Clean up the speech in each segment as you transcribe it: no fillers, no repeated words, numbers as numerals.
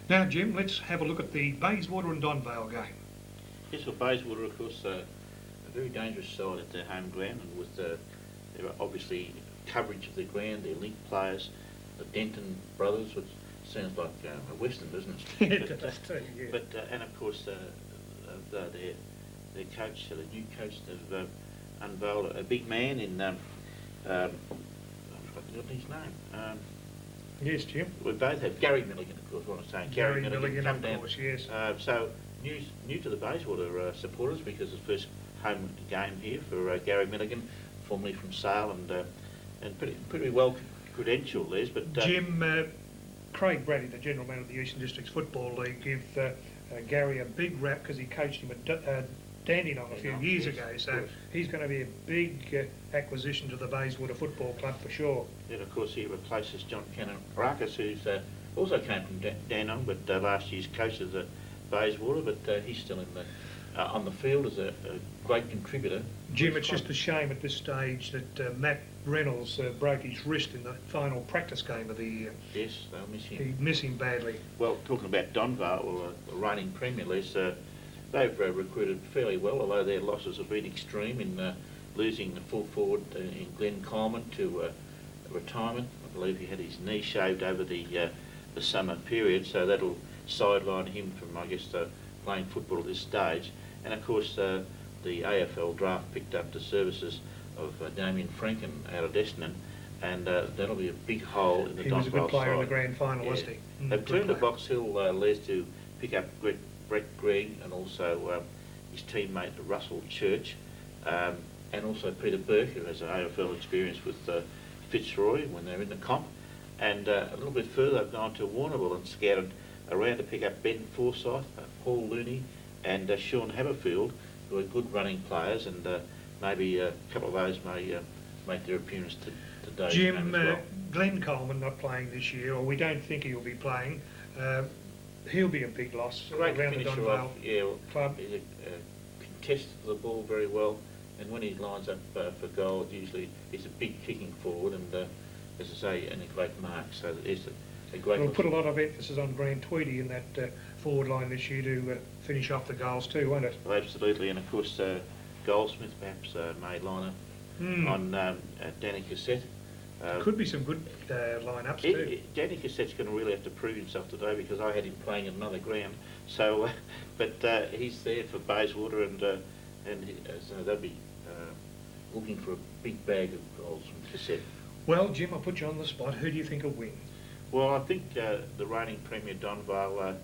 Now, Jim, let's have a look at the Bayswater and Donvale game. Yes, well, Bayswater, of course, a very dangerous side at their home ground, and with their obviously coverage of the ground, their link players, the Denton brothers, which sounds like a Western, doesn't it? It does too, yeah. But and of course, their coach, the new coach, have unveiled a big man in I've forgotten his name. Yes, Jim. We both have Gary Milligan, of course. What I'm saying, Gary Milligan, come of down. course, yes. So new to the Bayswater supporters, because it's the first home game here for Gary Milligan, formerly from Sale, and pretty well credentialed, Les. But Jim, Craig Brady, the general manager of the Eastern Districts Football League, give Gary a big rap because he coached him at Dandenong a few years ago. So he's going to be a big acquisition to the Bayswater Football Club for sure. Then of course he replaces John Cannon-Rakas, who's also came from Dandenong, but last year's coach of the Bayswater, but he's still in the on the field as a great contributor. Jim, it's just a shame at this stage that Matt Reynolds broke his wrist in the final practice game of the year. Yes, they'll miss him. He'd miss him badly. Well, talking about Donvale, or the reigning Premier League, they've recruited fairly well, although their losses have been extreme in losing the full forward in Glenn Coleman to retirement. I believe he had his knee shaved over the summer period, so that'll sideline him from, I guess, playing football at this stage. And of course, the AFL draft picked up the services of Damien Franken out of Essendon, and that'll be a big hole in the Donvale side. He was a good player in the grand final, wasn't he? They've turned to Box Hill, Les, to pick up Brett Gregg and also his teammate Russell Church, and also Peter Burke, who has an AFL experience with Fitzroy when they're in the comp. And a little bit further, they've gone to Warrnambool and scouted around to pick up Ben Forsyth, Paul Looney, and Sean Haberfield, who are good running players, and maybe a couple of those may make their appearance today. Jim, well. Glenn Coleman not playing this year, or we don't think he'll be playing. He'll be a big loss Great around the Donvale club. He contests the ball very well, and when he lines up for goal, usually he's a big kicking forward, and as I say, and a great mark. So it's a great. We'll put a lot of emphasis on Grant Tweedy in that forward line this year to finish off the goals too, won't it? Well, absolutely, and of course Goldsmith perhaps may line up on Danny Cassette. Could be some good lineups too. Danny Cassette's going to really have to prove himself today, because I had him playing at another ground. So, but he's there for Bayswater, and so they'll be looking for a big bag of goals from Cassette. Well, Jim, I'll put you on the spot. Who do you think will win? Well, I think the reigning Premier Donvale,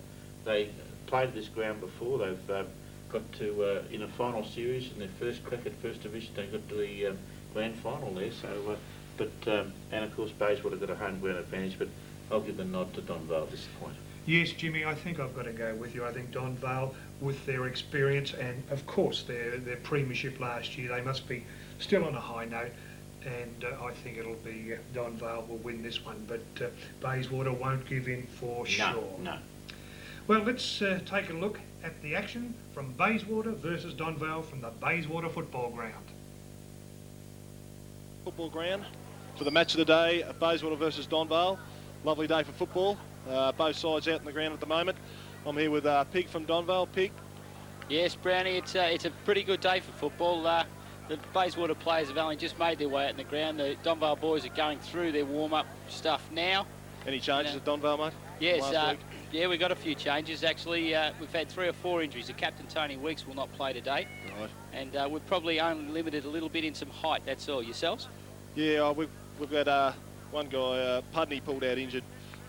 they played at this ground before. They've got to, in a final series, in their first crack at First Division, they got to the grand final there. So, and of course Bayswater got a home ground advantage, but I'll give the nod to Donvale at this point. Yes, Jimmy, I think I've got to go with you. I think Donvale, with their experience and, of course, their premiership last year, they must be still on a high note. And I think it'll be Donvale will win this one, but Bayswater won't give in for sure. No. Well, let's take a look at the action from Bayswater versus Donvale from the Bayswater football ground. Football ground for the match of the day, Bayswater versus Donvale. Lovely day for football. Both sides out in the ground at the moment. I'm here with Pig from Donvale. Pig. Yes, Brownie, it's a pretty good day for football. The Bayswater players have only just made their way out in the ground. The Donvale boys are going through their warm-up stuff now. Any changes at Donvale, mate? Yes, yeah, we've got a few changes actually. We've had 3 or 4 injuries. The captain, Tony Weeks, will not play today. Right. And we've probably only limited a little bit in some height, that's all. Yourselves? Yeah, we've got one guy, Pudney, pulled out injured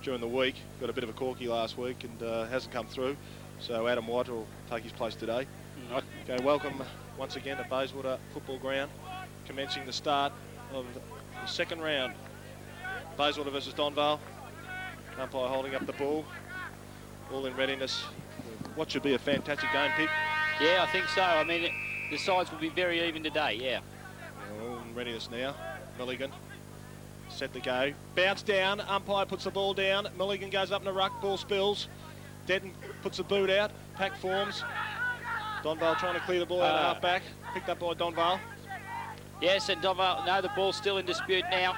during the week. Got a bit of a corky last week and hasn't come through. So Adam White will take his place today. Right. Okay, welcome once again to Bayswater football ground, commencing the start of the second round. Bayswater versus Donvale. Umpire holding up the ball. All in readiness. What should be a fantastic game, Pig. Yeah, I think so. I mean, the sides will be very even today, yeah. All in readiness now. Milligan set to go. Bounce down. Umpire puts the ball down. Milligan goes up in the ruck. Ball spills. Denton puts the boot out. Pack forms. Donvale trying to clear the ball out of half-back. Picked up by Donvale. Yes, and Donvale, no, the ball's still in dispute now.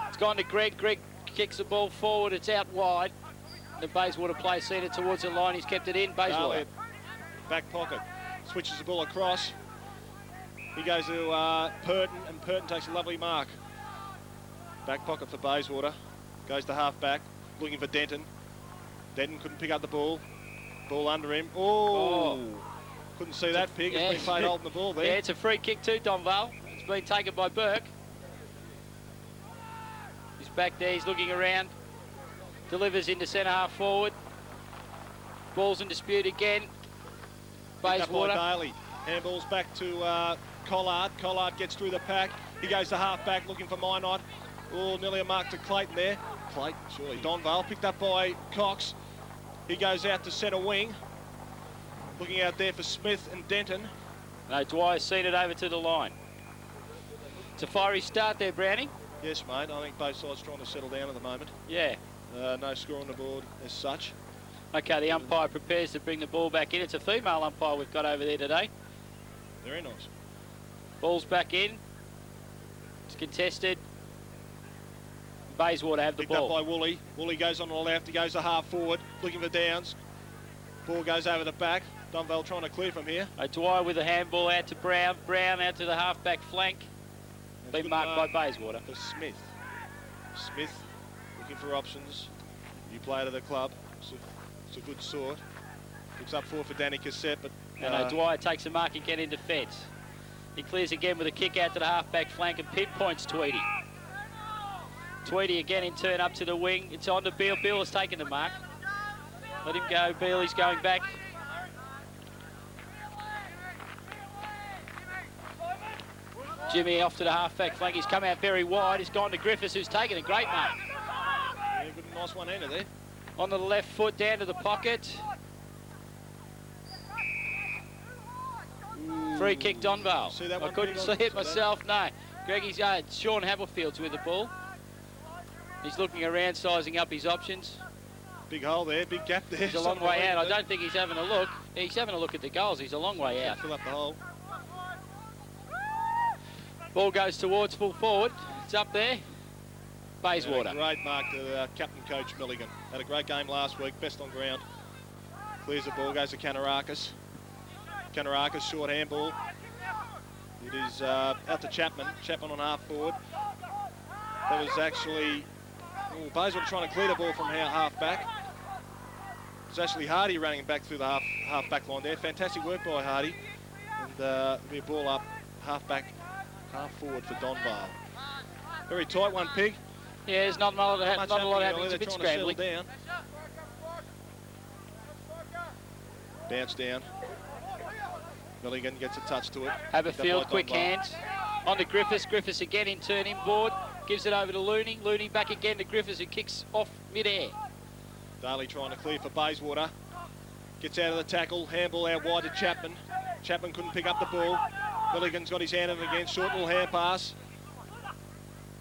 It's gone to Greg. Greg kicks the ball forward. It's out wide. The Bayswater player seen it towards the line. He's kept it in. Bayswater. Back pocket. Switches the ball across. He goes to Purton, and Purton takes a lovely mark. Back pocket for Bayswater. Goes to half back, looking for Denton. Denton couldn't pick up the ball. Ball under him. Oh. Couldn't see that, Pig. Yeah. It's been played holding the ball there. Yeah, it's a free kick too, Donvale. It's been taken by Burke. He's back there, he's looking around. Delivers into centre half forward. Ball's in dispute again. Bayswater. Daly. Handball's back to Collard. Collard gets through the pack. He goes to half back looking for Minot. Oh, nearly a mark to Clayton there. Clayton, surely. Donvale picked up by Cox. He goes out to centre wing. Looking out there for Smith and Denton. No, Dwyer's seen it over to the line. It's a fiery start there, Brownie. Yes, mate. I think both sides trying to settle down at the moment. Yeah. No score on the board as such. Okay, the umpire prepares to bring the ball back in. It's a female umpire we've got over there today. Very nice. Ball's back in. It's contested. Bayswater have the Picked ball. up by Woolley. Woolley goes on the left. He goes to half forward, looking for Downs. Ball goes over the back. Donvale trying to clear from here. Dwyer with a handball out to Brown. Brown out to the half-back flank. Been marked by Bayswater. For Smith. Smith looking for options. New player to the club. It's a good sort. Looks up forward for Danny Cassette, but... And Dwyer takes a mark again in defence. He clears again with a kick out to the half-back flank and pinpoints Tweedy. Tweedy again in turn up to the wing. It's on to Beale. Beale has taken the mark. Let him go, Beale. He's going back. Jimmy off to the half-back flank. He's come out very wide. He's gone to Griffiths, who's taken a great mark. Yeah, good, nice one-hander there. On the left foot, down to the pocket. Ooh. Free kick, Donvale. See that I one, couldn't Pig? see it myself, no. Greggy's Sean Haberfield's with the ball. He's looking around, sizing up his options. Big hole there, big gap there. He's a long way out. I don't think he's having a look. He's having a look at the goals. He's a long way out. Fill up the hole. Ball goes towards full forward. It's up there. Bayswater. Great mark to captain coach Milligan. Had a great game last week, best on ground. Clears the ball, goes to Kanarakis. Kanarakis, short handball. It is out to Chapman. Chapman on half forward. That was actually Bayswater trying to clear the ball from half back. It's actually Hardy running back through the half back line there. Fantastic work by Hardy. And there'll be a ball up half back, half forward for Donvale. Very tight one, Pig. Yeah, there's not a lot happening. It's a bit scrambling. Down. Bounce down. Milligan gets a touch to it. Haberfield, quick hands. On to Griffiths. Griffiths again in turn inboard. Gives it over to Looney. Looney back again to Griffiths, who kicks off mid-air. Daly trying to clear for Bayswater. Gets out of the tackle. Handball out wide to Chapman. Chapman couldn't pick up the ball. Milligan's got his hand on it again. Short little hand pass.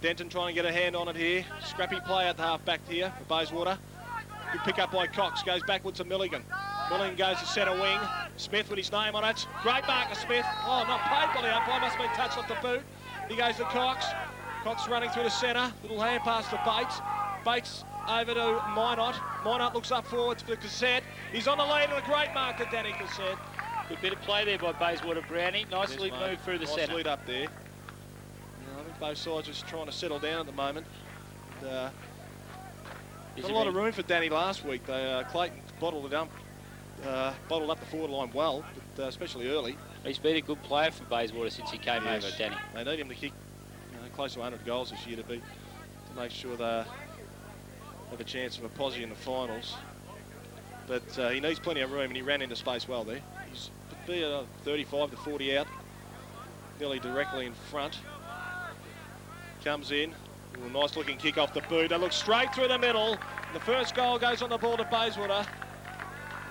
Denton trying to get a hand on it here. Scrappy play at the half back here for Bayswater. Good pick up by Cox. Goes backwards to Milligan. Milligan goes to centre wing. Smith with his name on it. Great mark of Smith. Oh, not paid by the umpire. Must have been touched off the boot. He goes to Cox. Cox running through the centre. Little hand pass to Bates. Bates over to Minot. Minot looks up forwards for Cassette. He's on the lead and a great mark to Danny Cassette. Good bit of play there by Bayswater Brownie. Nicely moved through the centre. Nice lead up there. I think both sides are just trying to settle down at the moment. And, got a lot of room for Danny last week. Clayton bottled up the forward line well, but especially early. He's been a good player for Bayswater since he came over, Danny. They need him to kick close to 100 goals this year to make sure they have a chance of a posse in the finals. But he needs plenty of room, and he ran into space well there. He's 35 to 40 out, nearly directly in front. Comes in. Ooh, nice looking kick off the boot. That looks straight through the middle. And the first goal goes on the ball to Bayswater.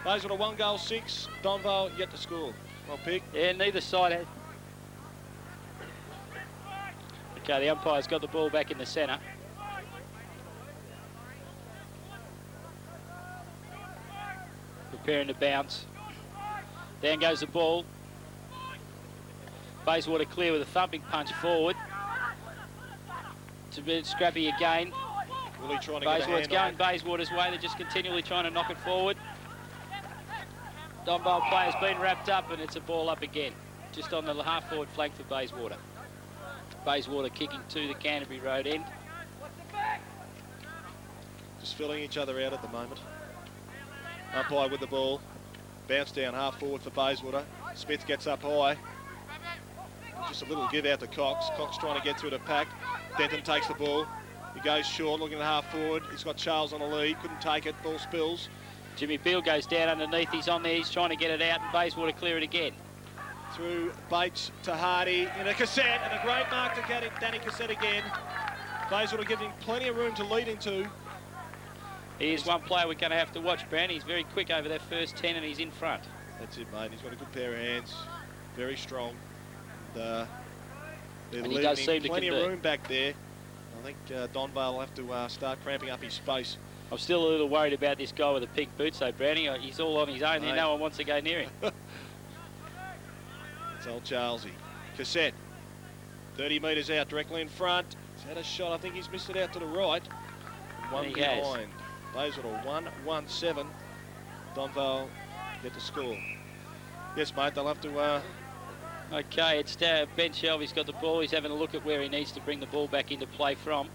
Bayswater 1 goal 6. Donvale yet to score. Well picked. Yeah, neither side has. Okay, the umpire's got the ball back in the centre. Preparing to bounce. Down goes the ball. Bayswater clear with a thumping punch forward. It's a bit scrappy again. Really trying to get a Bayswater's hand going on. Bayswater's way. They're just continually trying to knock it forward. Donvale player's been wrapped up, and it's a ball up again, just on the half-forward flank for Bayswater. Bayswater kicking to the Canterbury Road end. Just filling each other out at the moment. Umpire with the ball. Bounce down half forward for Bayswater. Smith gets up high. Just a little give out to Cox. Cox trying to get through the pack. Denton takes the ball. He goes short, looking at half forward. He's got Charles on the lead. Couldn't take it. Ball spills. Jimmy Beale goes down underneath. He's on there. He's trying to get it out, and Bayswater clear it again. Through Bates to Hardy in a Cassette, and a great mark to get it. Danny Cassette again. Bayswater giving plenty of room to lead into. Here's one player we're going to have to watch, Brown. He's very quick over that first 10, and he's in front. That's it, mate. He's got a good pair of hands. Very strong. They're And he does leaving seem to plenty of convert. room back there. I think Donvale will have to start cramping up his space. I'm still a little worried about this guy with the pink boots, though, Brownie. He's all on his own there. Mate. No one wants to go near him. It's old Charlesy. Cassette. 30 metres out, directly in front. He's had a shot. I think he's missed it out to the right. One He has. behind. Bayswater 1-1-7. Donvale get to score. Yes, mate, they'll have to... Okay, it's Ben Shelby's got the ball. He's having a look at where he needs to bring the ball back into play from.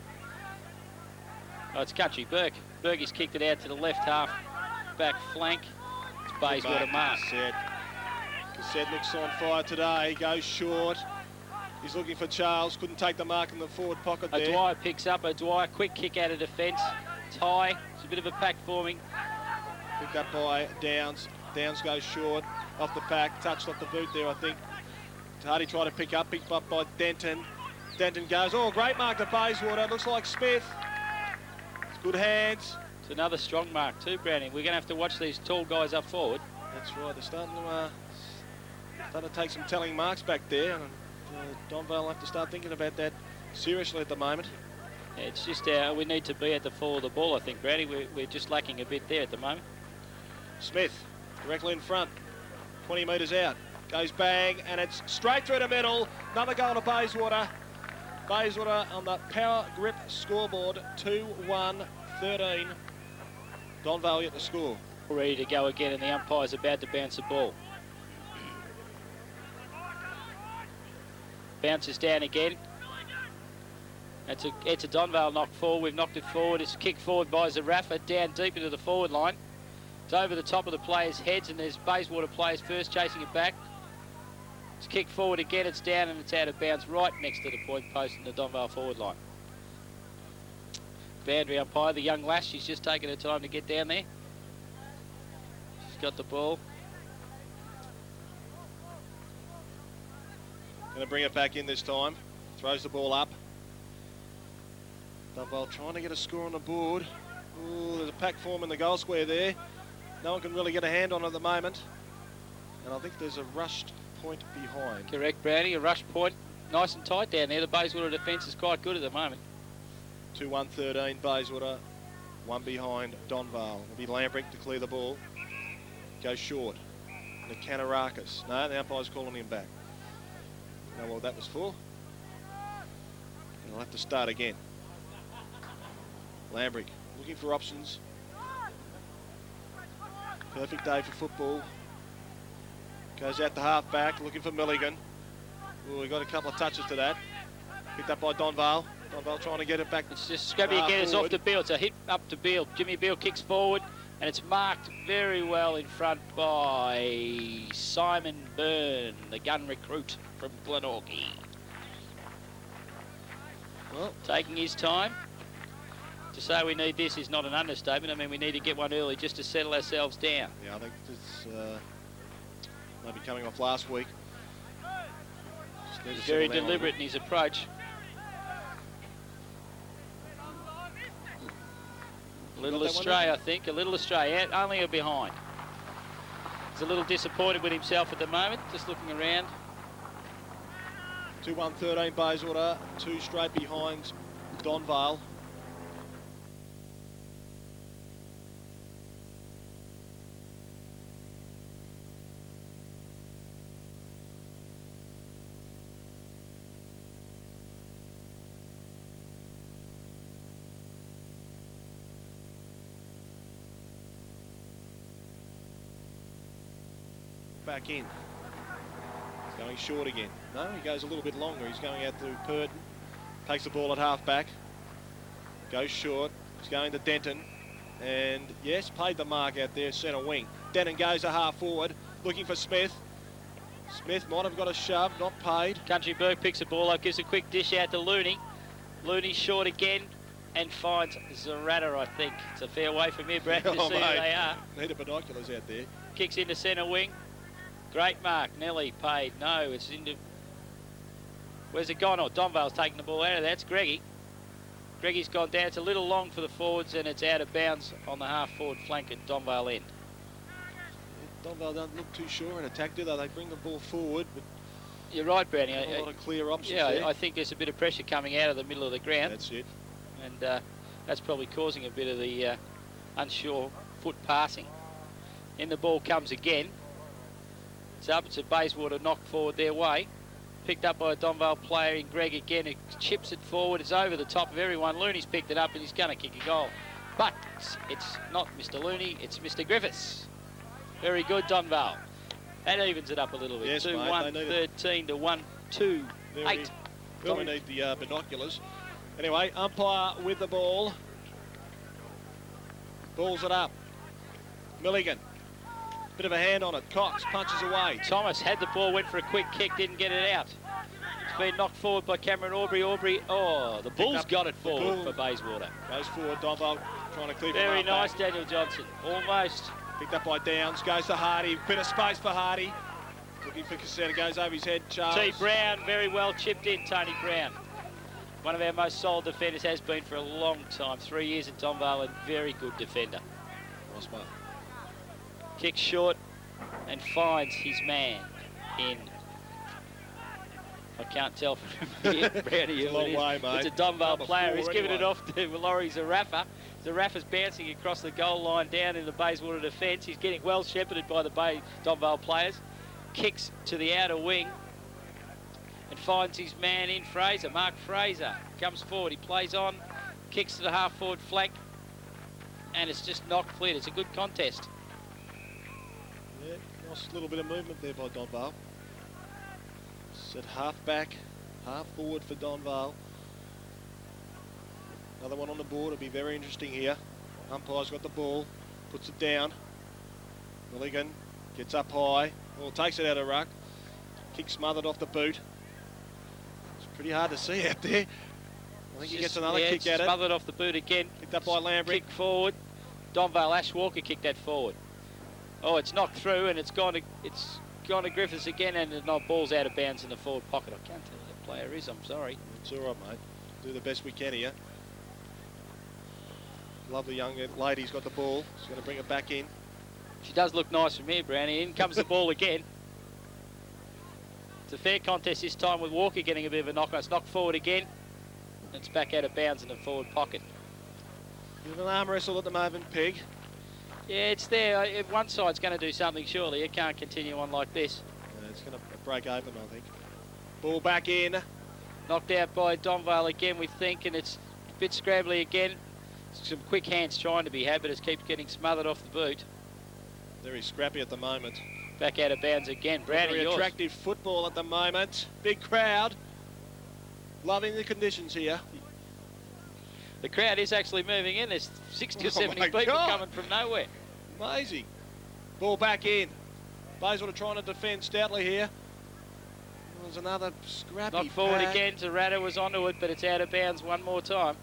Oh, it's Country. Burke. Burke has kicked it out to the left half back flank. It's Bayswater mark. Cassette looks on fire today. Goes short. He's looking for Charles. Couldn't take the mark in the forward pocket there. O'Dwyer picks up. O'Dwyer, quick kick out of defence. It's high. It's a bit of a pack forming. Picked up by Downs. Downs goes short. Off the pack. Touched off the boot there, I think. Hardy tried to pick up. Picked up by Denton. Denton goes. Oh, great mark to Bayswater. Looks like Smith. It's good hands. It's another strong mark too, Brownie. We're going to have to watch these tall guys up forward. That's right. They're starting to take some telling marks back there. And Donvale will have to start thinking about that seriously at the moment. Yeah, it's just we need to be at the fall of the ball, I think, Brownie. We're just lacking a bit there at the moment. Smith directly in front. 20 metres out. Goes bang, and it's straight through the middle. Another goal to Bayswater. Bayswater on the power grip scoreboard. 2-1-13. Donvale yet to score. Ready to go again, and the umpire's about to bounce the ball. Bounces down again. It's a Donvale knock forward. We've knocked it forward. It's kicked forward by Zarafa, down deep into the forward line. It's over the top of the players' heads, and there's Bayswater players first chasing it back. It's kicked forward again. It's down, and it's out of bounds right next to the point post in the Donvale forward line. Boundary umpire, the young lass, she's just taken her time to get down there. She's got the ball. Going to bring it back in this time. Throws the ball up. Donvale trying to get a score on the board. Ooh, there's a pack form in the goal square there. No one can really get a hand on it at the moment. And I think there's a rushed point behind. Correct, Brownie. A rush point. Nice and tight down there. The Bayswater defence is quite good at the moment. 2-1-13 Bayswater. One behind Donvale. It'll be Lambrick to clear the ball. Goes short. Nakanarakis. No, the umpire's calling him back. Don't know what that was for. And I'll have to start again. Lambrick looking for options. Perfect day for football. Goes out the half back, looking for Milligan. Oh, we got a couple of touches to that. Picked up by Donvale. Donvale trying to get it back. It's just Scrubby again. It's off to Beale. It's a hit up to Beale. Jimmy Beale kicks forward, and it's marked very well in front by Simon Byrne, the gun recruit from Glenorchy. Well, taking his time. To say we need this is not an understatement. I mean, we need to get one early just to settle ourselves down. yeah, I think it's maybe coming off last week. He's very deliberate in his approach. A little astray, I think. A little astray. Yeah, only a behind. He's a little disappointed with himself at the moment. Just looking around. 2-1-13 Bayswater. Two straight behind Donvale. back in. He's going short again. No, he goes a little bit longer. He's going out to Purton. Takes the ball at half-back. Goes short. He's going to Denton. And, yes, paid the mark out there, centre wing. Denton goes to half-forward, looking for Smith. Smith might have got a shove, not paid. Countryberg picks the ball up, gives a quick dish out to Looney. Looney short again and finds Zarata, I think. It's a fair way from here, Brad, to see who they are. Need the binoculars out there. Kicks into centre wing. Great mark. Nelly paid. No, it's into... Where's it gone? Oh, Donvale's taking the ball out of that. It's Greggy. Greggy's gone down. It's a little long for the forwards and it's out of bounds on the half-forward flank at Donvale end. Donvale don't look too sure in attack, do they? They bring the ball forward, but you're right, Brownie. a lot of clear options yeah, there. I think there's a bit of pressure coming out of the middle of the ground. That's it. And that's probably causing a bit of the unsure foot passing. In the ball comes again. It's up. It's a Bayswater knock forward their way. Picked up by a Donvale player in Greg again, who chips it forward. It's over the top of everyone. Looney's picked it up and he's going to kick a goal. But it's not Mr. Looney, it's Mr. Griffiths. Very good, Donvale. That evens it up a little bit. Yes, 2-1, 13 to 1-2, 8. We need the binoculars. Anyway, umpire with the ball. Balls it up. Milligan. Bit of a hand on it. Cox punches away. Thomas had the ball, went for a quick kick, didn't get it out. It's been knocked forward by Cameron Aubrey. Aubrey, oh, the Bulls got it forward for Bayswater. Goes forward, Donvale trying to clear Very him nice, back. Daniel Johnson. Almost. Picked up by Downs, goes to Hardy. Bit of space for Hardy. Looking for Cassetta, goes over his head. Charles. T. Brown, very well chipped in, Tony Brown. One of our most solid defenders, has been for a long time. 3 years at Donvale and very good defender. Nice one. Kicks short and finds his man in. I can't tell from here, Brownie, It's a long way, mate. It's a Donvale Number player. 4 He's giving it anyway. off to Laurie Zarafa. Zarafa's bouncing across the goal line down in the Bayswater defence. He's getting well shepherded by the Donvale players. Kicks to the outer wing and finds his man in Fraser. Mark Fraser comes forward. He plays on, kicks to the half-forward flank, and it's just not cleared. It's a good contest. Yeah, nice little bit of movement there by Donvale. Set half back, half forward for Donvale. Another one on the board. It'll be very interesting here. Umpire's got the ball, puts it down. Milligan gets up high. Well, takes it out of ruck. Kick smothered off the boot. It's pretty hard to see out there. I think he gets another kick at it. Smothered off the boot again. Picked up by Lambert. Kick forward. Donvale, Ash Walker kicked that forward. Oh, it's knocked through and it's gone to Griffiths again, and the ball's out of bounds in the forward pocket. I can't tell who the player is, I'm sorry. It's all right, mate. Do the best we can here. Lovely young lady's got the ball. She's going to bring it back in. She does look nice from here, Brownie. In comes the ball again. It's a fair contest this time with Walker getting a bit of a knock. It's knocked forward again. It's back out of bounds in the forward pocket. Bit of an arm wrestle at the moment, Peg. Yeah, it's there. One side's going to do something, surely. It can't continue on like this. Yeah, it's going to break open, I think. Ball back in. Knocked out by Donvale again, we think, and it's a bit scrabbly again. Some quick hands trying to be had, but it keeps getting smothered off the boot. Very scrappy at the moment. Back out of bounds again. Brownie, Very yours. attractive football at the moment. Big crowd. Loving the conditions here. The crowd is actually moving in. There's 60 or Oh 70 my people God. coming from nowhere. Amazing. Ball back in. Bayswater trying to defend stoutly here. There's another scrappy Knocked forward pack. again. Zarata was onto it, but it's out of bounds one more time.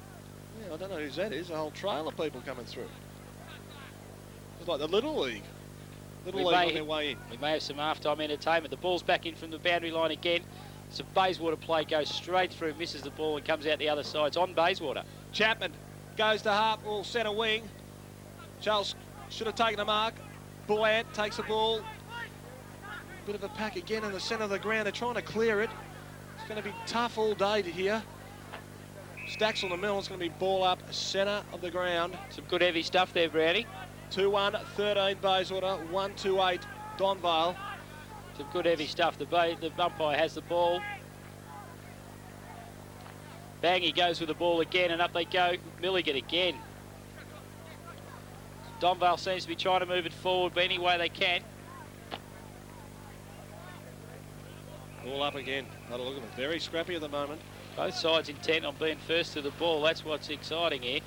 Yeah, I don't know whose that is. A whole trail of people coming through. It's like the Little League. Little League on their way in. We may have some half-time entertainment. The ball's back in from the boundary line again. It's a Bayswater play, goes straight through, misses the ball and comes out the other side. It's on Bayswater. Chapman goes to half, or centre wing. Charles should have taken a mark. Bullant takes the ball. Bit of a pack again in the centre of the ground. They're trying to clear it. It's going to be tough all day to here. Stacks on the mill. It's going to be ball up centre of the ground. Some good heavy stuff there, Brownie. 2-1, 13 Bayswater, 1-2-8 Donvale. Some good heavy stuff. The umpire has the ball. Bang, he goes with the ball again, and up they go. Milligan again. Donvale seems to be trying to move it forward any way they can. Ball up again. Have a look at them. Very scrappy at the moment. Both sides intent on being first to the ball. That's what's exciting here.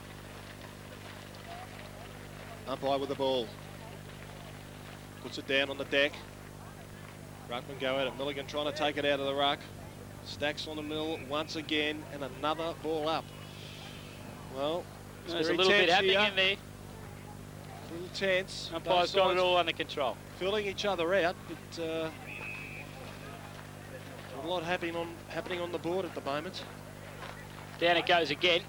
Umpire with the ball. Puts it down on the deck. Ruckman go at it. Milligan trying to take it out of the ruck. Stacks on the middle once again, and another ball up. Well, there's a little bit happening in there. A little tense. Umpire's got it all under control. Filling each other out, but a lot happening on the board at the moment. Down it goes again.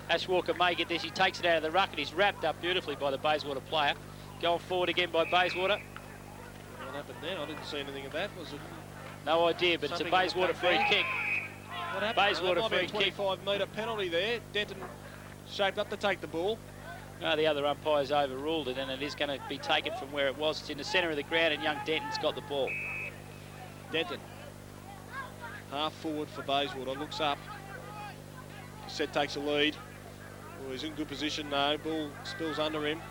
Ash Walker may get this. He takes it out of the ruck and he's wrapped up beautifully by the Bayswater player. Going forward again by Bayswater. What happened there? I didn't see anything of that. Was it? No idea, but it's a Bayswater free kick. What happened? Bayswater free kick. 25-metre penalty there. Denton shaped up to take the ball. No, the other umpire's overruled it, and it is going to be taken from where it was. It's in the centre of the ground, and young Denton's got the ball. Denton, half forward for Bayswater, looks up. Cassette takes a lead. Oh, he's in good position now. Ball spills under him.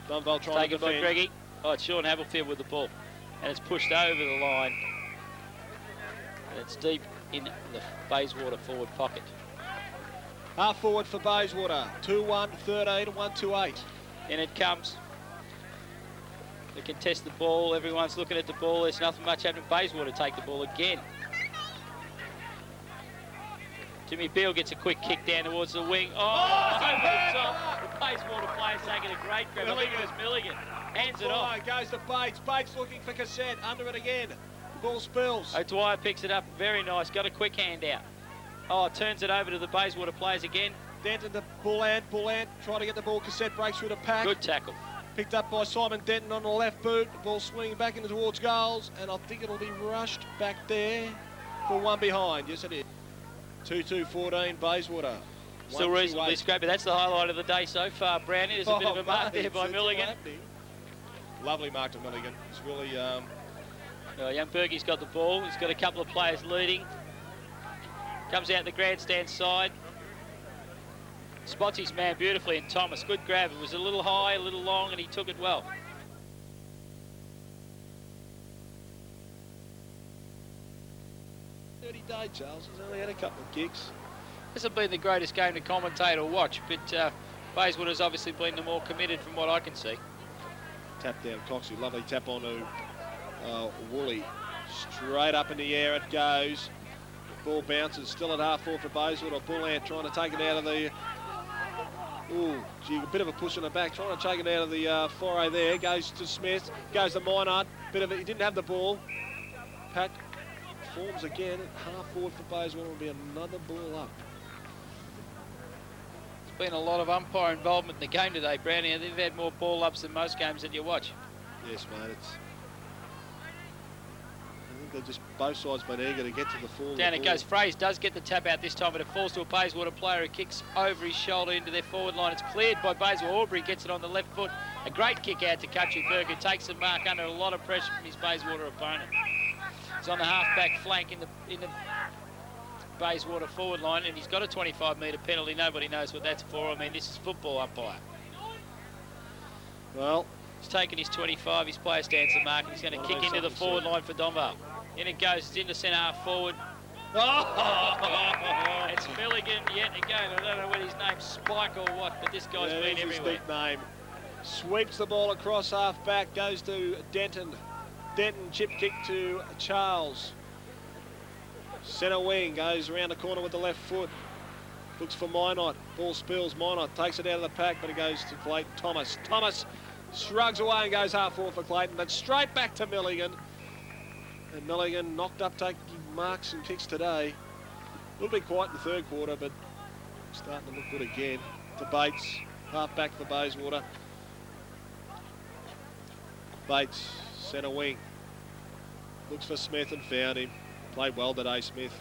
Donvale trying to defend. Taken by Greggy. Oh, it's Sean Havelfield with the ball. And it's pushed over the line. And it's deep in the Bayswater forward pocket. Half forward for Bayswater. 2-1-13, 1-2-8. In it comes. They contest the ball. Everyone's looking at the ball. There's nothing much happening. Bayswater take the ball again. Jimmy Beale gets a quick kick down towards the wing. Oh, over the top. The Bayswater player's taking a great grab. I think it was Milligan. Hands it off. Goes to Bates. Bates looking for Cassette. Under it again. The ball spills. O'Dwyer picks it up. Very nice. Got a quick hand out. Oh, turns it over to the Bayswater players again. Denton to Bullant. Trying to get the ball. Cassette breaks through the pack. Good tackle. Picked up by Simon Denton on the left boot. The ball swinging back into towards goals. And I think it'll be rushed back there for one behind. Yes, it is. 2-2-14 Bayswater. Still reasonably scrappy. That's the highlight of the day so far, Brownie. There's a bit of a mark there by Milligan. Lovely mark to Milligan. It's really... young Berkey's got the ball. He's got a couple of players leading. Comes out the grandstand side. Spots his man beautifully, and Thomas, good grab. It was a little high, a little long, and he took it well. Dirty day, Charles. He's only had a couple of kicks. Hasn't been the greatest game to commentate or watch, but Bayswater's obviously been the more committed from what I can see. Tap down Coxey. Lovely tap on to Woolley. Straight up in the air it goes. Ball bounces, still at half forward for Bayswater. Bullant trying to take it out of the... Ooh, gee, a bit of a push on the back. Trying to take it out of the foray there. Goes to Smith. Goes to Minard. Bit of it. He didn't have the ball. Pack forms again. Half forward for Bayswater will be another ball up. There's been a lot of umpire involvement in the game today, Brownie. They've had more ball ups than most games that you watch. Yes, mate. I think they're just both sides been eager to get to the full. Down it goes. Fraze does get the tap out this time, but it falls to a Bayswater player who kicks over his shoulder into their forward line. It's cleared by Bayswater. Aubrey gets it on the left foot. A great kick out to Country Burke, who takes the mark under a lot of pressure from his Bayswater opponent. He's on the half-back flank in the Bayswater forward line, and he's got a 25-metre penalty. Nobody knows what that's for. I mean, this is football umpire. Well, he's taken his 25. His player stands the mark, and he's going to kick into the forward line for Donvale. In it goes. It's into centre half forward. Oh! It's Milligan yet again. I don't know whether his name's Spike or what, but this guy's been everywhere. His name. Sweeps the ball across half back. Goes to Denton. Denton chip kick to Charles. Centre wing goes around the corner with the left foot. Looks for Minot. Ball spills. Minot takes it out of the pack, but it goes to Clayton Thomas. Thomas shrugs away and goes half forward for Clayton, but straight back to Milligan. And Milligan knocked up, taking marks and kicks today. A little bit quiet in the third quarter, but starting to look good again. To Bates, half back for Bayswater. Bates, centre wing. Looks for Smith and found him. Played well today, Smith.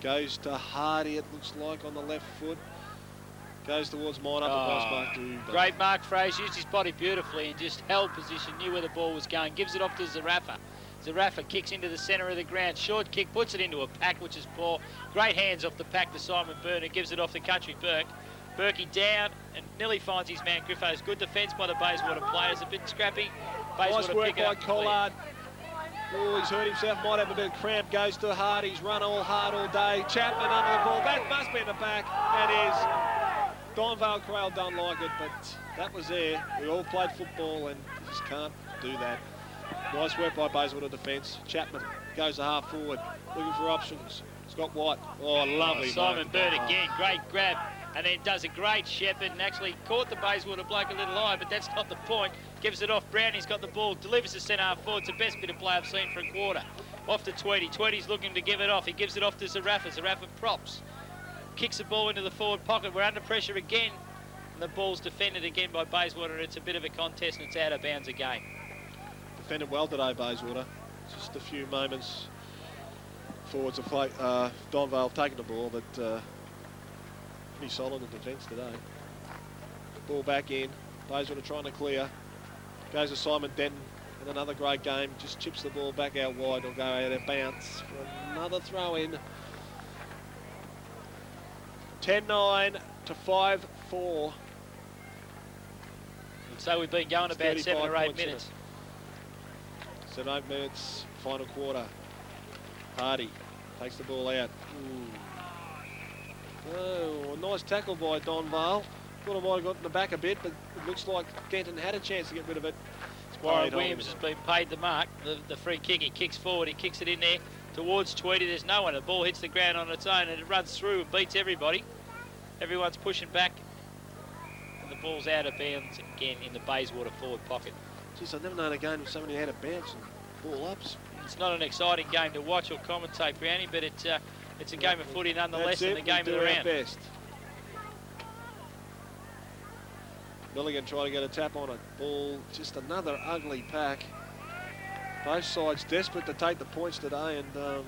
Goes to Hardy, it looks like, on the left foot. Goes towards Minor. Great mark, Fraze. Used his body beautifully and just held position, knew where the ball was going. Gives it off to Zarafa. Zarafa kicks into the centre of the ground. Short kick, puts it into a pack, which is poor. Great hands off the pack to Simon Burner. Gives it off to Country Burke. Berkey down and nearly finds his man Griffiths. Good defence by the Bayswater players. A bit scrappy. Nice work by Collard. Oh, he's hurt himself, might have a bit of cramp, goes to hard, he's run all hard all day. Chapman under the ball, that must be in the back, and is. Donvale crowd don't like it, but that was there. We all played football and you just can't do that. Nice work by Bayswater defence. Chapman goes to half forward, looking for options. Scott White, oh lovely. Simon Bird again, great grab, and then does a great shepherd and actually caught the Bayswater bloke a little high, but that's not the point. Gives it off, Brownie's got the ball, delivers to centre half forward. It's the best bit of play I've seen for a quarter. Off to Tweedy, Tweedy's looking to give it off. He gives it off to Zarafa, Zarafa props. Kicks the ball into the forward pocket. We're under pressure again. And the ball's defended again by Bayswater. It's a bit of a contest and it's out of bounds again. Defended well today, Bayswater. Just a few moments forwards of play. Donvale taking the ball, but pretty solid in defence today. Ball back in. Bayswater trying to clear. Goes to Simon Denton in another great game. Just chips the ball back out wide. It'll go out of bounce for another throw in. 10-9 to 5-4. So we've been going about 7 or 8 minutes. 7 8 minutes, final quarter. Hardy takes the ball out. Oh, a nice tackle by Donvale. Thought I might have got in the back a bit, but it looks like Denton had a chance to get rid of it. Warren Williams has been paid the mark. The free kick, he kicks forward, he kicks it in there towards Tweedy. There's no one. The ball hits the ground on its own and it runs through and beats everybody. Everyone's pushing back and the ball's out of bounds again in the Bayswater forward pocket. Jeez, I've never known a game with so many out of bounds and ball ups. It's not an exciting game to watch or commentate, Brownie, but it's a game of footy nonetheless and a game of the round. Best. Milligan trying to get a tap on it. Ball, just another ugly pack. Both sides desperate to take the points today, and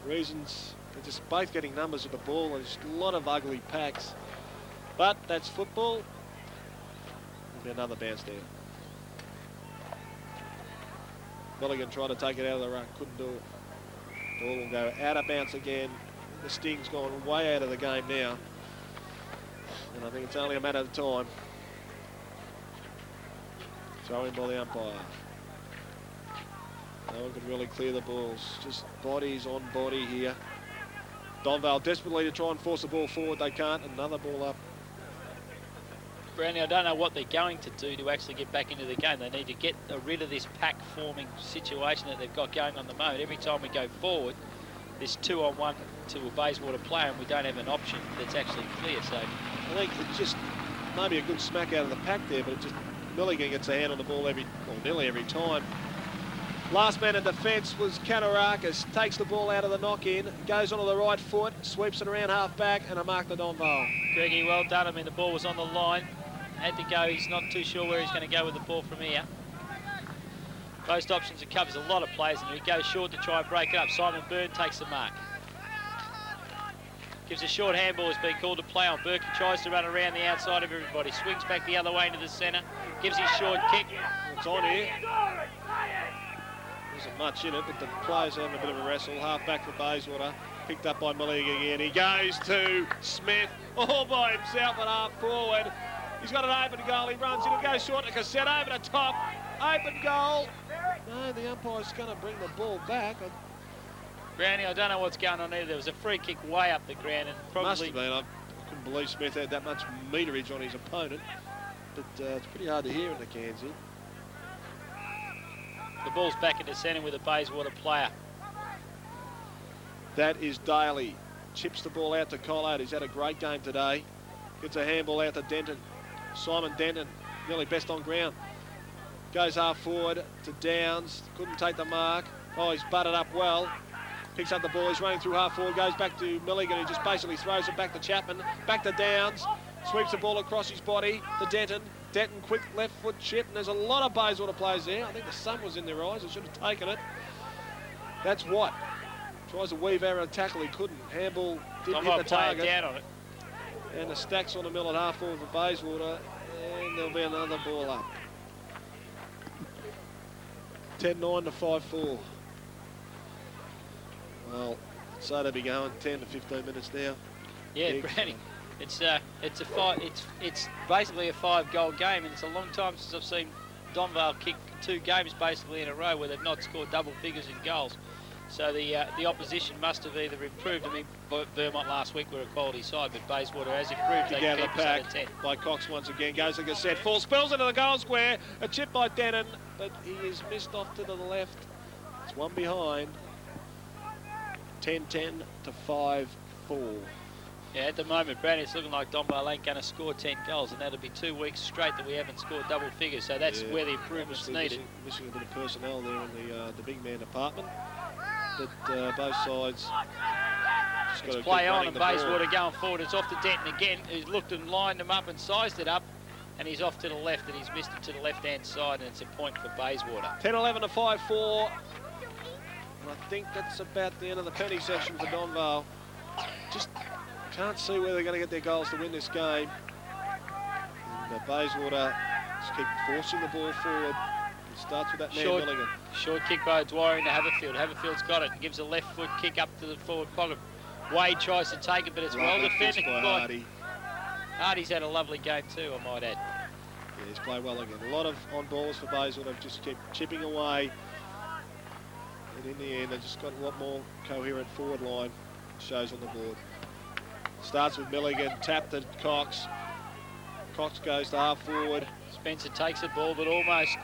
reasons they're just both getting numbers with the ball. There's a lot of ugly packs, but that's football. There'll be another bounce there. Milligan tried to take it out of the ruck, couldn't do it. Ball will go out of bounce again. The sting's gone way out of the game now. And I think it's only a matter of time. Throw in by the umpire. No one can really clear the balls. Just bodies on body here. Donvale desperately to try and force the ball forward. They can't. Another ball up. Brownie, I don't know what they're going to do to actually get back into the game. They need to get rid of this pack-forming situation that they've got going on the moment. Every time we go forward, there's 2-on-1 to a Bayswater player, and we don't have an option that's actually clear. So I think it's just maybe a good smack out of the pack there, but it just Milligan gets a hand on the ball nearly every time. Last man in defence was Kanarakis. Takes the ball out of the knock-in, goes onto the right foot, sweeps it around half-back, and a mark to Donvale. Greggy, well done. I mean, the ball was on the line. Had to go. He's not too sure where he's going to go with the ball from here. Most options, it covers a lot of players, and he goes short to try and break it up. Simon Byrne takes the mark. Gives a short handball, has been called to play on Burke. He tries to run around the outside of everybody. Swings back the other way into the centre. Gives his short kick. It's on here. Isn't much in it, but the players are having a bit of a wrestle. Half back for Bayswater. Picked up by Milligan again. He goes to Smith all by himself at half forward. He's got an open goal. He runs in and goes short to Cassette over the top. Open goal. No, the umpire's going to bring the ball back. Brownie, I don't know what's going on either. There was a free kick way up the ground and probably... Must have been. I couldn't believe Smith had that much meterage on his opponent. But it's pretty hard to hear in the cans here. The ball's back into centre with a Bayswater player. That is Daly. Chips the ball out to Collard. He's had a great game today. Gets a handball out to Denton. Simon Denton, nearly best on ground. Goes half forward to Downs. Couldn't take the mark. Oh, he's butted up well. Picks up the ball. He's running through half forward. Goes back to Milligan, who just basically throws it back to Chapman. Back to Downs. Sweeps the ball across his body to Denton. Denton, quick left foot chip. And there's a lot of Bayswater players there. I think the sun was in their eyes. They should have taken it. That's what. Tries to weave out a tackle. He couldn't. Handball didn't hit the target. Down on it. And the stacks on the mill at half forward for Bayswater. And there'll be another ball up. 10-9 to 5-4. Well, so they'll be going 10 to 15 minutes now. Yeah, Brownie. It's basically a 5-goal game, and it's a long time since I've seen Donvale kicked 2 games basically in a row where they've not scored double figures in goals. So the opposition must have either improved. I mean, Vermont last week were a quality side, but Bayswater has improved. They Get keep the us under pack 10. by Cox once again. Goes like a set. Full spills into the goal square. A chip by Denon, but he is missed off to the left. It's one behind. 10-10 to 5-4. Yeah, at the moment, Brandon, it's looking like Donvale ain't going to score 10 goals, and that'll be 2 weeks straight that we haven't scored double figures. So that's where the improvement's needed. Missing a bit of personnel there in the big man department. But both sides just got to Play keep on, running and the ball. Bayswater going forward. It's off to Denton again, who's looked and lined them up and sized it up, and he's off to the left, and he's missed it to the left-hand side, and it's a point for Bayswater. 10-11 to 5-4. And I think that's about the end of the penny section for Donvale. Just can't see where they're going to get their goals to win this game. And Bayswater just keep forcing the ball forward. It starts with that man Milligan. Short kick by Dwyer into Haverfield. Haverfield's got it and gives a left foot kick up to the forward pocket. Wade tries to take it, but it's well defended by Hardy. Hardy's had a lovely game too, I might add. Yeah, he's played well again. A lot of on balls for Bayswater. They've just kept chipping away. And in the end, they've just got a lot more coherent forward line. Shows on the board. Starts with Milligan, tapped at Cox. Cox goes to half forward. Spencer takes the ball, but almost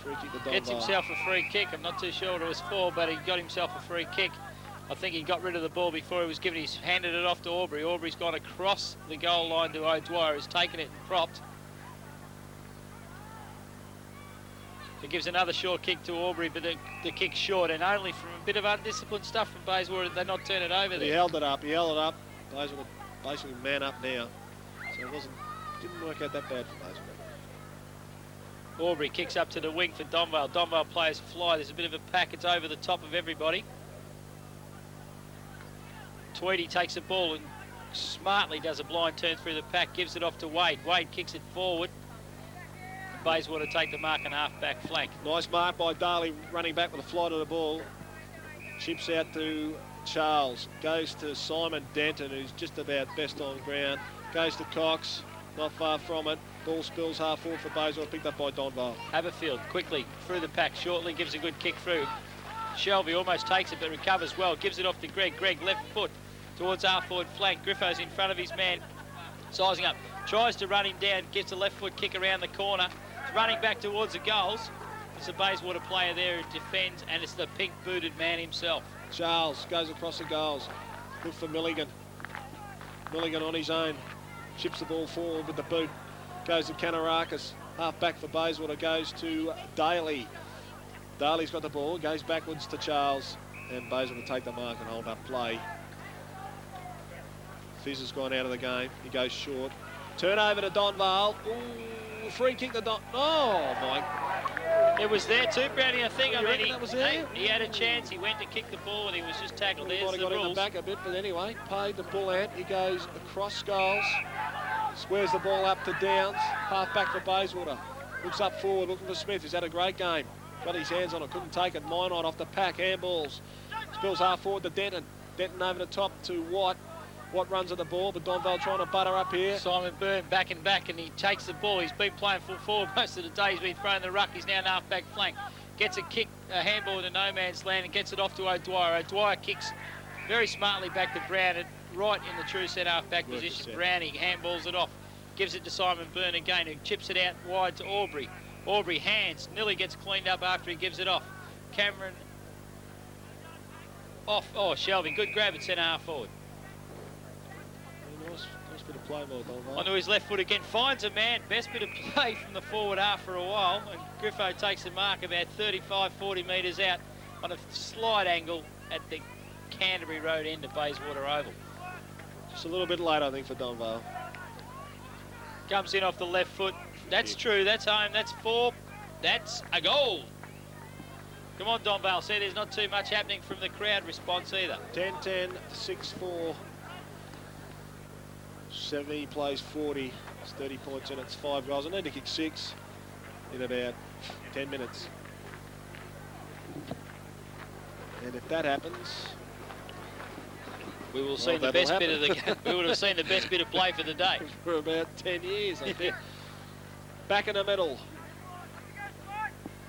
Free kick to Donvale. gets himself a free kick. I'm not too sure what it was for, but he got himself a free kick. I think he got rid of the ball before he was given. He's handed it off to Aubrey. Aubrey's gone across the goal line to O'Dwyer, who's taken it and propped. It gives another short kick to Aubrey, but the kick's short, and only from a bit of undisciplined stuff from Bayswater did they not turn it over there. He held it up. Bayswater basically man up now. So it didn't work out that bad for Bayswater. Aubrey kicks up to the wing for Donvale. Donvale players fly. There's a bit of a pack. It's over the top of everybody. Tweedy takes the ball and smartly does a blind turn through the pack, gives it off to Wade. Wade kicks it forward. Bayswater take the mark and half-back flank. Nice mark by Daly, running back with a flight of the ball. Chips out to Charles. Goes to Simon Denton, who's just about best on ground. Goes to Cox, not far from it. Ball spills half forward for Bayswater, picked up by Donvale. Haverfield quickly through the pack, shortly gives a good kick through. Shelby almost takes it but recovers well, gives it off to Greg. Greg left foot towards our forward flank. Griffo's in front of his man, sizing up. Tries to run him down, gets a left foot kick around the corner. Running back towards the goals. It's a Bayswater player there who defends, and it's the pink-booted man himself. Charles goes across the goals. Look for Milligan. Milligan on his own. Chips the ball forward with the boot. Goes to Kanarakis. Half back for Bayswater. Goes to Daly. Daly's got the ball. Goes backwards to Charles. And Bayswater take the mark and hold up play. Fizz has gone out of the game. He goes short. Turn over to Donvale. Ooh, free kick to Oh, my. It was there too, Brownie, I think. You reckon that was there? He had a chance. He went to kick the ball and he was just tackled. He There's might have the got in the rules. back a bit, but anyway, paid the bull out. He goes across goals. Squares the ball up to Downs. Half back for Bayswater. Looks up forward, looking for Smith. He's had a great game. Got his hands on it, couldn't take it. Minot off the pack, handballs. Spills half forward to Denton. Denton over the top to Watt. Watt runs at the ball, but Donvale trying to butter up here. Simon Byrne back and back, and he takes the ball. He's been playing full forward most of the day. He's been throwing the ruck. He's now an half-back flank. Gets a kick, a handball into no man's land, and gets it off to O'Dwyer. O'Dwyer kicks very smartly back to Brown, right in the true set half-back position. Brown, he handballs it off. Gives it to Simon Byrne again, who chips it out wide to Aubrey. Aubrey hands, nearly gets cleaned up after he gives it off. Cameron off. Oh, Shelby, good grab at centre half forward. Nice bit of play by Donvale. Onto his left foot again, finds a man. Best bit of play from the forward half for a while. And Griffo takes the mark about 35, 40 metres out on a slight angle at the Canterbury Road end of Bayswater Oval. Just a little bit late, I think, for Donvale. Comes in off the left foot. That's true. That's home. That's 4. That's a goal. Come on, Donvale. See, there's not too much happening from the crowd response either. 10-10, 6-4. 70 plays 40. It's 30 points in. It's 5 goals. I need to kick 6 in about 10 minutes. And if that happens, we will see the best bit of the. We would have seen the best bit of play for the day for about 10 years, I think. Back in the middle.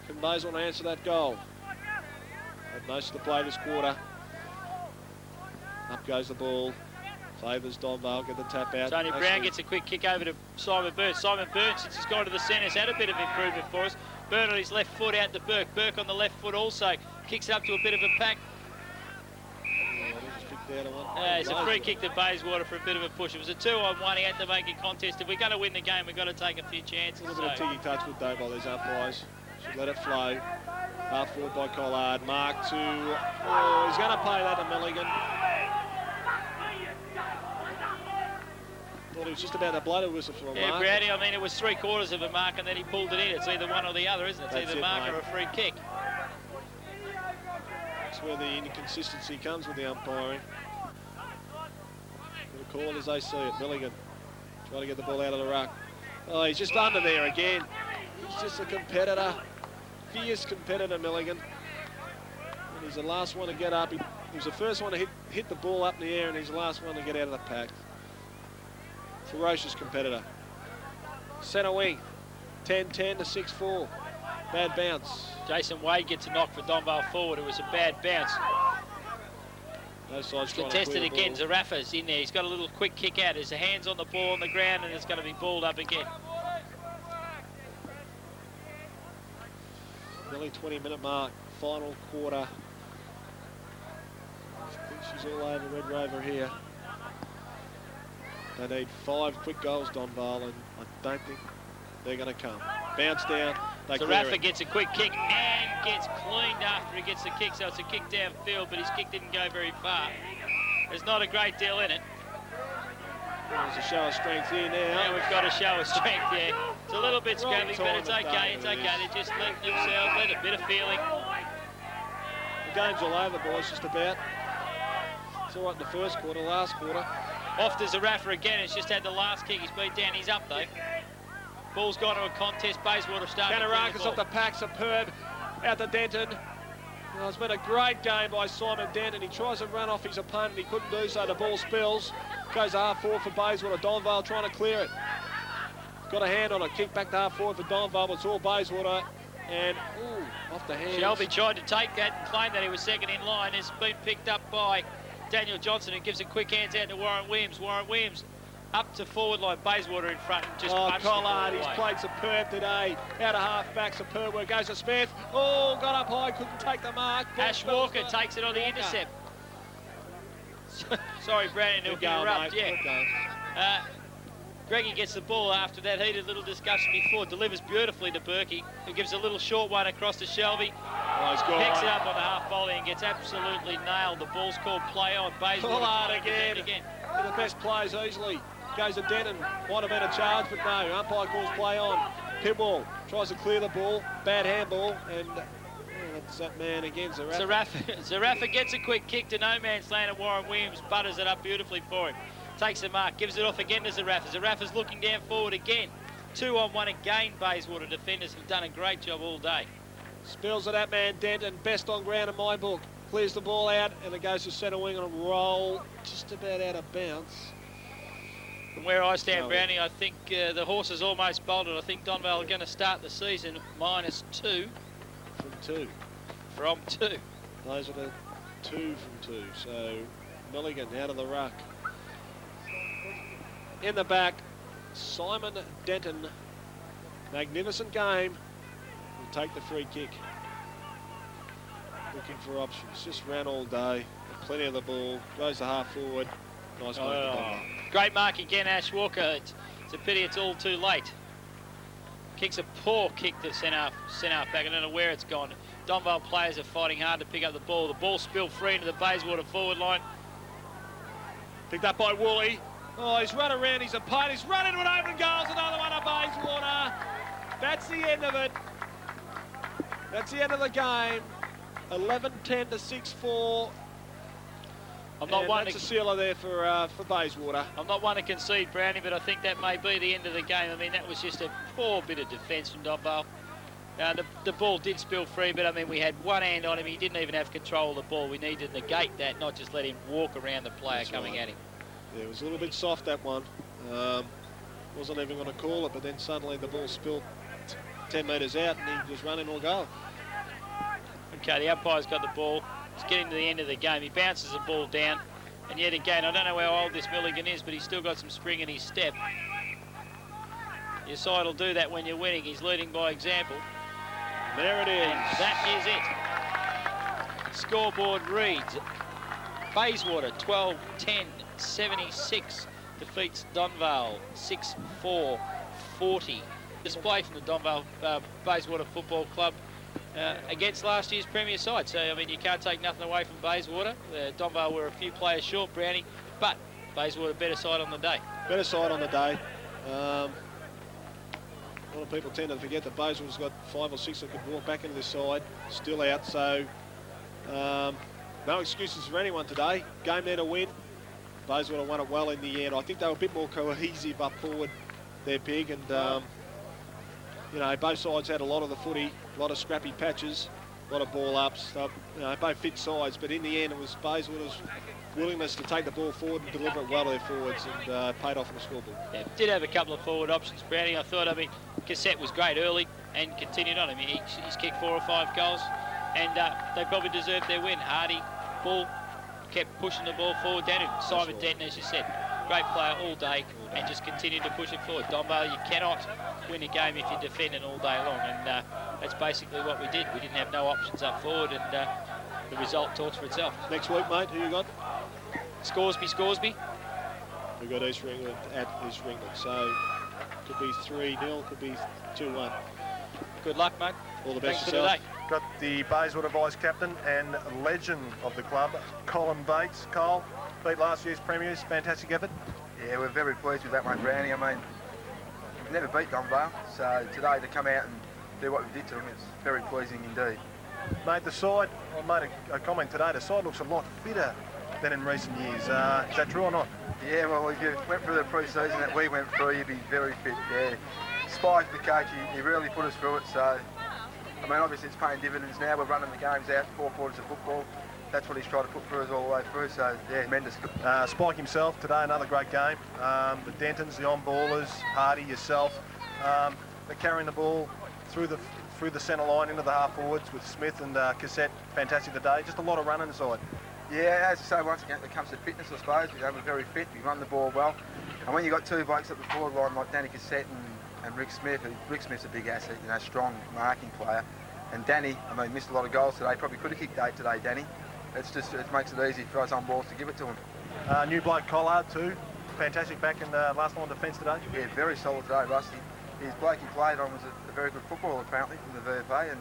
Can Bayswater answer that goal? Had most of the play this quarter. Up goes the ball. Favours Donvale, get the tap out. Tony Brown gets a quick kick over to Simon Burns. Simon Burns, since he's gone to the centre, has had a bit of improvement for us. Burn on his left foot out to Burke. Burke on the left foot also. Kicks up to a bit of a pack. It's a free kick to Bayswater for a bit of a push. It was a 2-on-1. He had to make a contest. If we're going to win the game, we've got to take a few chances. A little bit of ticky touch with Donvale, these umpires. Should let it flow. Half forward by Collard. Mark to... Oh, he's going to pay that to Milligan. Thought he was just about to blow the whistle for a mark. Brownie, I mean, it was 3/4 of a mark and then he pulled it in. It's either one or the other, isn't it? It's either mark or a free kick. That's where the inconsistency comes with the umpiring. The call as they see it. Milligan trying to get the ball out of the ruck. Oh, he's just under there again. He's just a competitor. Fierce competitor, Milligan. And he's the last one to get up. He was the first one to hit the ball up in the air, and he's the last one to get out of the pack. Ferocious competitor. Centre wing. 10-10 to 6-4. Bad bounce. Jason Wade gets a knock for Donvale forward. It was a bad bounce. Both sides trying to Contested clear the again. ball. Zarafa's in there. He's got a little quick kick out. His hands on the ball on the ground, and it's going to be balled up again. Nearly 20-minute mark. Final quarter. I think she's all over Red Rover here. They need 5 quick goals, Donvale, and I don't think they're going to come. Bounce down. Zarafa gets a quick kick and gets cleaned after he gets the kick, so it's a kick downfield, but his kick didn't go very far. There's not a great deal in it. There's a show of strength here now. Yeah, we've got a show of strength there. It's a little bit scrappy, but it's okay, it's okay. They're just letting themselves, let a bit of feeling. The game's all over, boys, just about. It's all right in the first quarter, last quarter. Off to Zarafa again. It's just had the last kick. He's beat down. He's up, though. Ball's gone to a contest. Bayswater starting to Canarakas off the pack, superb. Out to Denton. Well, it's been a great game by Simon Denton. He tries to run off his opponent. He couldn't do so. The ball spills. Goes to half forward for Bayswater. Donvale trying to clear it. Got a hand on it. Kick back to half forward for Donvale. It's all Bayswater. And, ooh, off the hands. Shelby tried to take that and claim that he was second in line. It's been picked up by Daniel Johnson, who gives a quick hands out to Warren Williams. Warren Williams up to forward line. Bayswater in front. Just Collard, he's played superb today. Out of half back, superb work. Goes to Smith. Oh, got up high, couldn't take the mark. Ash Walker takes it on the intercept. Sorry, Brandon, he'll interrupt. Yeah. Greggy gets the ball after that heated little discussion before. Delivers beautifully to Berkey, who gives a little short one across to Shelby. Picks it up on the half volley and gets absolutely nailed. The ball's called play on. Bayswater Collard again. The best players easily. Goes to Denton. Might have been a charge, but no. Umpire calls play on. Pitwall tries to clear the ball. Bad handball. And that's that man again, Zarafa. Zarafa gets a quick kick to no man's land, and Warren Williams butters it up beautifully for him. Takes the mark, gives it off again to Zarafa. Zarafa's looking down forward again. 2-on-1 again. Bayswater defenders have done a great job all day. Spills to that man, Denton. Best on ground in my book. Clears the ball out, and it goes to centre wing on a roll. Just about out of bounds. From where I stand, Brownie, I think the horse is almost bolted. I think Donvale are going to start the season -2. From two. Those are the 2 from 2. So Milligan out of the ruck. In the back, Simon Denton. Magnificent game. Will take the free kick. Looking for options. Just ran all day. Plenty of the ball. Goes to half forward. Nice mark. Great mark again, Ash Walker. It's a pity it's all too late. Kicks a poor kick to centre back. I don't know where it's gone. Donvale players are fighting hard to pick up the ball. The ball spilled free into the Bayswater forward line. Picked up by Woolley. Oh, he's run around his opponent. He's run into an open goal. Another one of Bayswater. That's the end of it. That's the end of the game. 11-10 to 6-4. I'm not one that's a sealer there for Bayswater. I'm not one to concede, Brownie, but I think that may be the end of the game. I mean, that was just a poor bit of defence from Donvale. The ball did spill free, but I mean, we had one hand on him. He didn't even have control of the ball. We needed to negate that, not just let him walk around the player coming at him. Yeah, it was a little bit soft, that one. Wasn't even going to call it, but then suddenly the ball spilled 10 metres out, and he was running or goal. Okay, the umpire's got the ball. It's getting to the end of the game. He bounces the ball down. And yet again, I don't know how old this Milligan is, but he's still got some spring in his step. Your side will do that when you're winning. He's leading by example. There it is. And that is it. Scoreboard reads Bayswater 12-10, 76 defeats Donvale 6-4, 40. Display from the Donvale Bayswater Football Club against last year's Premier side. So, I mean, you can't take nothing away from Bayswater. Donvale were a few players short, Brownie, but Bayswater better side on the day. Better side on the day. A lot of people tend to forget that Bayswater's got 5 or 6 that could walk back into this side, still out. So, no excuses for anyone today. Game there to win. Bayswater won it well in the end. I think they were a bit more cohesive up forward. They're big, and you know, both sides had a lot of the footy, a lot of scrappy patches, a lot of ball ups. So, you know, both fit sides, but in the end, it was Bayswater's willingness to take the ball forward and deliver it well to their forwards, and paid off on the scoreboard. Yeah, did have a couple of forward options, Brownie. I thought, I mean, Cassette was great early and continued on. I mean, he's kicked 4 or 5 goals, and they probably deserved their win. Hardy, Bull, kept pushing the ball forward. Down to Simon Denton, as you said, great player all day, and just continued to push it forward. Donvale, you cannot win a game if you're defending all day long, and that's basically what we did. We didn't have no options up forward, and the result talks for itself. Next week, mate, who you got? Scoresby. We've got East Ringland at East Ringland, so could be 3-0, could be 2-1. Good luck, mate. All the best Thanks for yourself. today. Got the Bayswater vice-captain and legend of the club, Colin Bates. Cole, beat last year's premiers, fantastic effort. Yeah, we're very pleased with that one, Brownie. I mean, we've never beat Donvale, so today to come out and do what we did to them, it's very pleasing indeed. Mate, the side, I made a comment today, the side looks a lot fitter than in recent years. Is that true or not? Yeah, well, if you went through the pre-season that we went through, you'd be very fit, yeah. Spike, the coach, he really put us through it, so, I mean, obviously it's paying dividends now. We're running the games out, 4 quarters of football. That's what he's tried to put through us all the way through, so, yeah, tremendous. Spike himself today, another great game. The Dentons, the on-ballers, Hardy, yourself, they're carrying the ball through the centre line into the half forwards with Smith and Cassette. Fantastic today. Just a lot of running inside. Yeah, as I say, once again, it comes to fitness, I suppose. We're very fit, we run the ball well. And when you've got 2 blokes at the forward line like Danny Cassette and Rick Smith, Rick Smith's a big asset, you know, strong marking player. And Danny, I mean, missed a lot of goals today, probably could have kicked 8 today, Danny. It makes it easy for us on balls to give it to him. New bloke Collard too, fantastic back in the last line defence today. Yeah, very solid today, Rusty. His bloke he played on was a very good footballer apparently from the VFA, and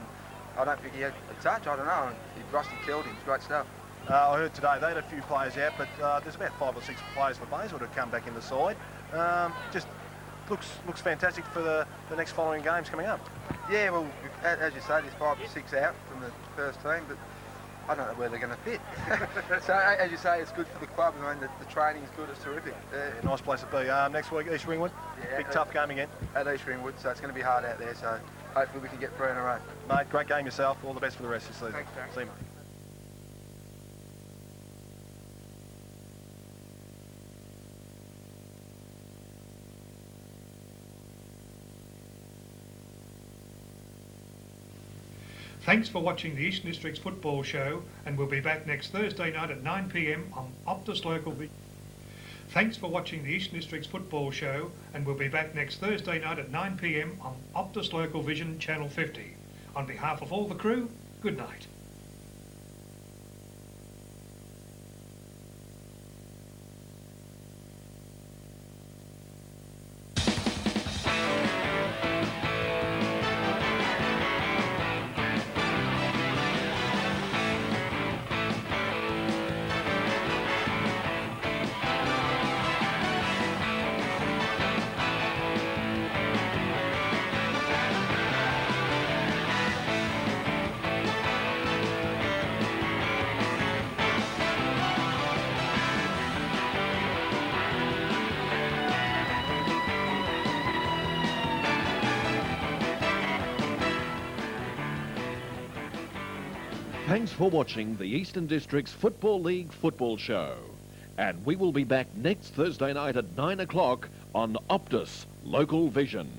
I don't think he had a touch, I don't know. Rusty killed him, it's great stuff. I heard today they had a few players out, but there's about 5 or 6 players for Bayswater to come back in the side. Just looks fantastic for the next following games coming up. Yeah, well, as you say, there's 5 or 6 out from the first team, but I don't know where they're going to fit. So, as you say, it's good for the club. I mean, the training's good, it's terrific. Yeah, nice place to be. Next week, East Ringwood. Yeah, big tough game again. At East Ringwood, so it's going to be hard out there, so hopefully we can get 3 in a row. Mate, great game yourself. All the best for the rest of the season. Thanks, Darren. See you, mate. Thanks for watching the Eastern Districts Football Show, and we'll be back next Thursday night at 9 p.m. on Optus Local Vision. Thanks for watching the Eastern Districts Football Show, and we'll be back next Thursday night at 9 p.m. on Optus Local Vision Channel 50. On behalf of all the crew, good night. Thanks for watching the Eastern Districts Football League Football Show. And we will be back next Thursday night at 9 o'clock on Optus Local Vision.